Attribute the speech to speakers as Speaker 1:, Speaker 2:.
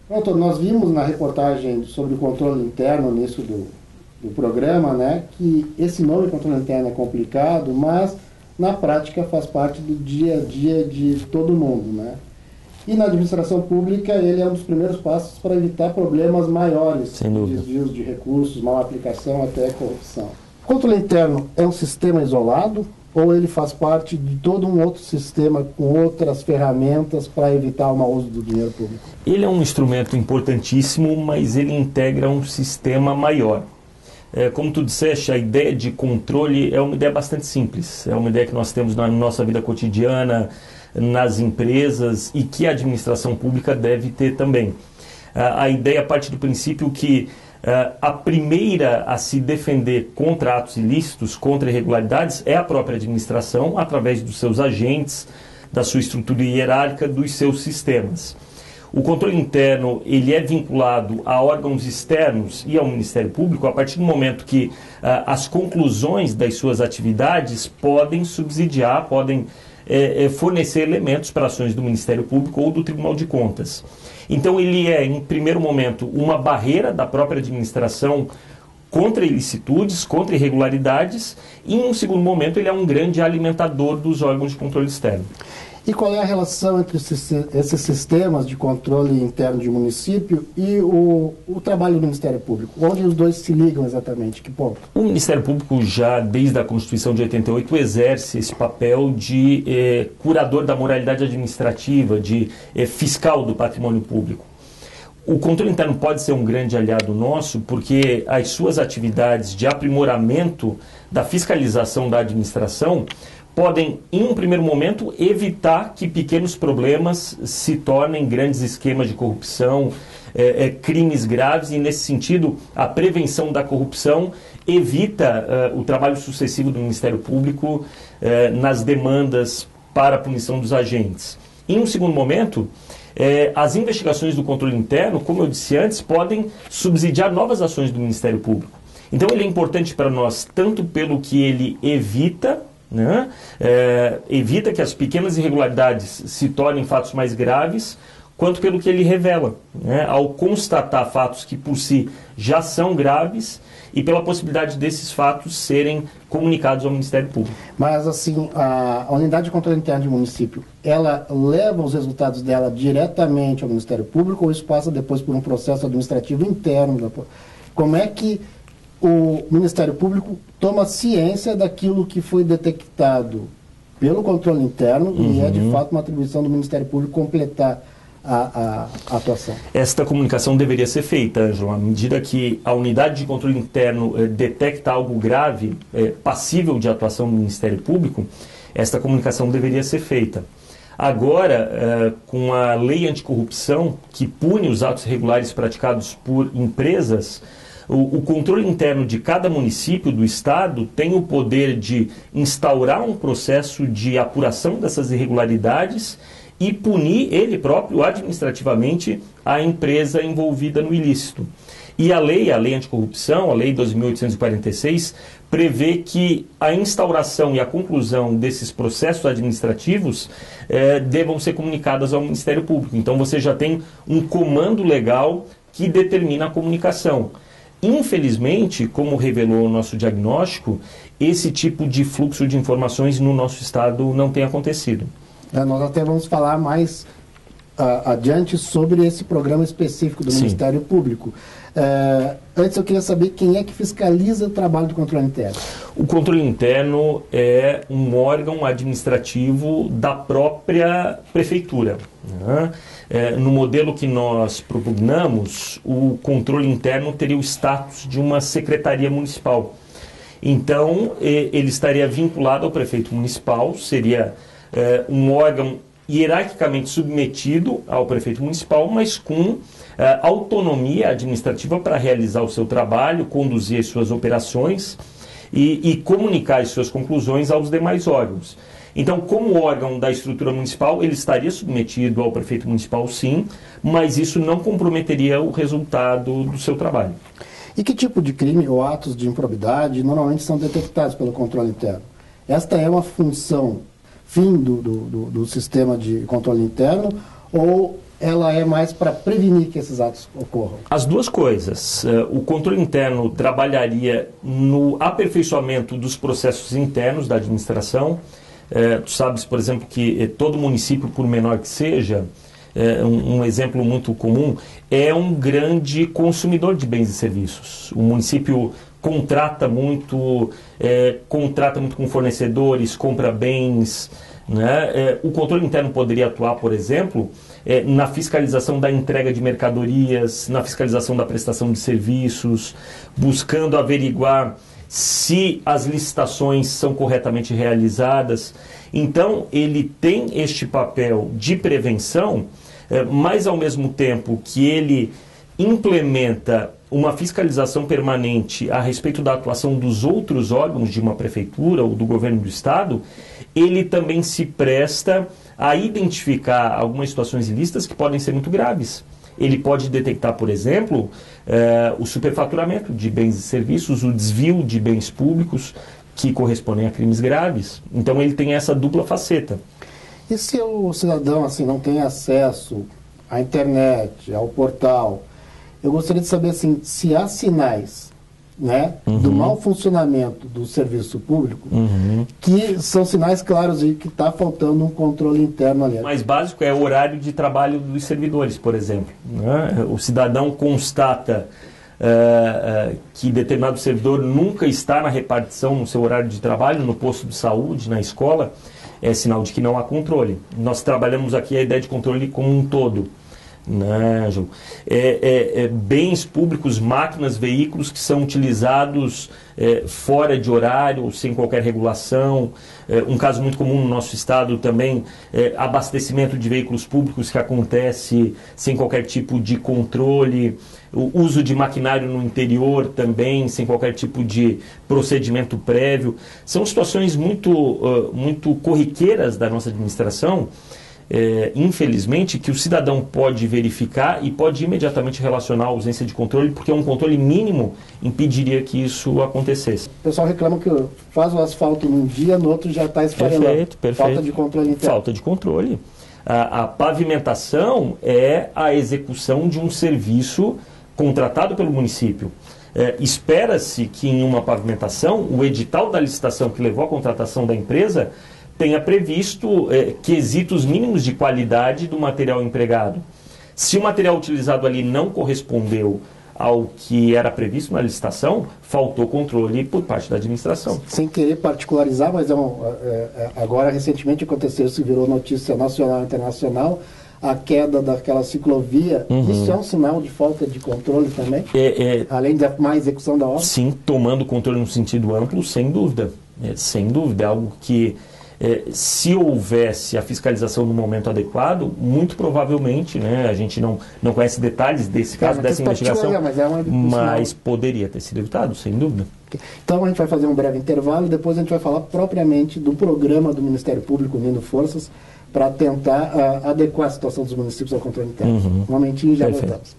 Speaker 1: Pronto, nós vimos na reportagem sobre o controle interno, nisso do programa, né, que esse nome controle interno é complicado, mas na prática faz parte do dia a dia de todo mundo, né? E na administração pública ele é um dos primeiros passos para evitar problemas maiores, desvios de recursos, mal aplicação, até corrupção. O controle interno é um sistema isolado ou ele faz parte de todo um outro sistema com outras ferramentas para evitar o mau uso do dinheiro público?
Speaker 2: Ele é um instrumento importantíssimo, mas ele integra um sistema maior. Como tu disseste, a ideia de controle é uma ideia bastante simples. É uma ideia que nós temos na nossa vida cotidiana, nas empresas e que a administração pública deve ter também. A ideia parte do princípio que a primeira a se defender contra atos ilícitos, contra irregularidades, é a própria administração, através dos seus agentes, da sua estrutura hierárquica, dos seus sistemas. O controle interno ele é vinculado a órgãos externos e ao Ministério Público a partir do momento que as conclusões das suas atividades podem subsidiar, podem fornecer elementos para ações do Ministério Público ou do Tribunal de Contas. Então ele é, em primeiro momento, uma barreira da própria administração contra ilicitudes, contra irregularidades, e em um segundo momento ele é um grande alimentador dos órgãos de controle externo.
Speaker 1: E qual é a relação entre esses sistemas de controle interno de município e o trabalho do Ministério Público? Onde os dois se ligam exatamente? Que ponto?
Speaker 2: O Ministério Público já, desde a Constituição de 88, exerce esse papel de curador da moralidade administrativa, de fiscal do patrimônio público. O controle interno pode ser um grande aliado nosso porque as suas atividades de aprimoramento da fiscalização da administração podem, em um primeiro momento, evitar que pequenos problemas se tornem grandes esquemas de corrupção, crimes graves, e, nesse sentido, a prevenção da corrupção evita o trabalho sucessivo do Ministério Público nas demandas para a punição dos agentes. Em um segundo momento, as investigações do controle interno, como eu disse antes, podem subsidiar novas ações do Ministério Público. Então, ele é importante para nós, tanto pelo que ele evita, né? Evita que as pequenas irregularidades se tornem fatos mais graves, quanto pelo que ele revela, né? Ao constatar fatos que por si já são graves e pela possibilidade desses fatos serem comunicados ao Ministério Público.
Speaker 1: Mas assim, a unidade de controle interno de município, ela leva os resultados dela diretamente ao Ministério Público ou isso passa depois por um processo administrativo interno? Como é que o Ministério Público toma ciência daquilo que foi detectado pelo controle interno e é de fato uma atribuição do Ministério Público completar a atuação?
Speaker 2: Esta comunicação deveria ser feita, Ângelo, à medida que a unidade de controle interno detecta algo grave, passível de atuação do Ministério Público, esta comunicação deveria ser feita. Agora, com a lei anticorrupção, que pune os atos irregulares praticados por empresas, o controle interno de cada município do Estado tem o poder de instaurar um processo de apuração dessas irregularidades e punir ele próprio administrativamente a empresa envolvida no ilícito. E a lei anticorrupção, a lei 12.846, prevê que a instauração e a conclusão desses processos administrativos devam ser comunicadas ao Ministério Público. Então você já tem um comando legal que determina a comunicação. Infelizmente, como revelou o nosso diagnóstico, esse tipo de fluxo de informações no nosso estado não tem acontecido.
Speaker 1: Nós até vamos falar mais adiante sobre esse programa específico do Ministério Público. Antes eu queria saber quem é que fiscaliza o trabalho do controle interno.
Speaker 2: O controle interno é um órgão administrativo da própria prefeitura, né? No modelo que nós propugnamos, o controle interno teria o status de uma secretaria municipal. Então, ele estaria vinculado ao prefeito municipal, seria um órgão hierarquicamente submetido ao prefeito municipal, mas com autonomia administrativa para realizar o seu trabalho, conduzir as suas operações e comunicar as suas conclusões aos demais órgãos. Então, como órgão da estrutura municipal, ele estaria submetido ao prefeito municipal, sim, mas isso não comprometeria o resultado do seu trabalho.
Speaker 1: E que tipo de crime ou atos de improbidade normalmente são detectados pelo controle interno? Esta é uma função fim do sistema de controle interno ou ela é mais para prevenir que esses atos ocorram?
Speaker 2: As duas coisas. O controle interno trabalharia no aperfeiçoamento dos processos internos da administração. Tu sabes, por exemplo, que todo município, por menor que seja, um exemplo muito comum, é um grande consumidor de bens e serviços. O município contrata muito com fornecedores, compra bens, né? O controle interno poderia atuar, por exemplo, na fiscalização da entrega de mercadorias, na fiscalização da prestação de serviços, buscando averiguar se as licitações são corretamente realizadas. Então, ele tem este papel de prevenção, mas ao mesmo tempo que ele implementa uma fiscalização permanente a respeito da atuação dos outros órgãos de uma prefeitura ou do governo do estado, ele também se presta a identificar algumas situações ilícitas que podem ser muito graves. Ele pode detectar, por exemplo, o superfaturamento de bens e serviços, o desvio de bens públicos que correspondem a crimes graves. Então ele tem essa dupla faceta.
Speaker 1: E se o cidadão assim, não tem acesso à internet, ao portal, eu gostaria de saber assim, se há sinais, né, do mau funcionamento do serviço público, que são sinais claros de que está faltando um controle interno ali.
Speaker 2: O mais básico é o horário de trabalho dos servidores, por exemplo, né? O cidadão constata que determinado servidor nunca está na repartição no seu horário de trabalho, no posto de saúde, na escola, é sinal de que não há controle. Nós trabalhamos aqui a ideia de controle como um todo. Não, João. Bens públicos, máquinas, veículos que são utilizados fora de horário ou sem qualquer regulação. Um caso muito comum no nosso estado também, abastecimento de veículos públicos que acontece sem qualquer tipo de controle. O uso de maquinário no interior também, sem qualquer tipo de procedimento prévio. São situações muito corriqueiras da nossa administração, infelizmente, que o cidadão pode verificar e pode imediatamente relacionar a ausência de controle, porque um controle mínimo impediria que isso acontecesse.
Speaker 1: O pessoal reclama que faz o asfalto num dia, no outro já está esfarelando.
Speaker 2: Perfeito.
Speaker 1: Falta de controle interno.
Speaker 2: Falta de controle. A pavimentação é a execução de um serviço contratado pelo município. Espera-se que em uma pavimentação, o edital da licitação que levou à contratação da empresa tenha previsto quesitos mínimos de qualidade do material empregado. Se o material utilizado ali não correspondeu ao que era previsto na licitação, faltou controle por parte da administração.
Speaker 1: Sem querer particularizar, mas agora recentemente aconteceu, se virou notícia nacional e internacional, a queda daquela ciclovia. Isso é um sinal de falta de controle também? Além da má execução da obra?
Speaker 2: Sim, tomando controle no sentido amplo, sem dúvida. Sem dúvida, é algo que se houvesse a fiscalização no momento adequado, muito provavelmente, né, a gente não conhece detalhes desse caso, dessa investigação, mas poderia ter sido evitado, sem dúvida.
Speaker 1: Então a gente vai fazer um breve intervalo e depois a gente vai falar propriamente do programa do Ministério Público Unindo Forças para tentar adequar a situação dos municípios ao controle interno. Um momentinho e já voltamos.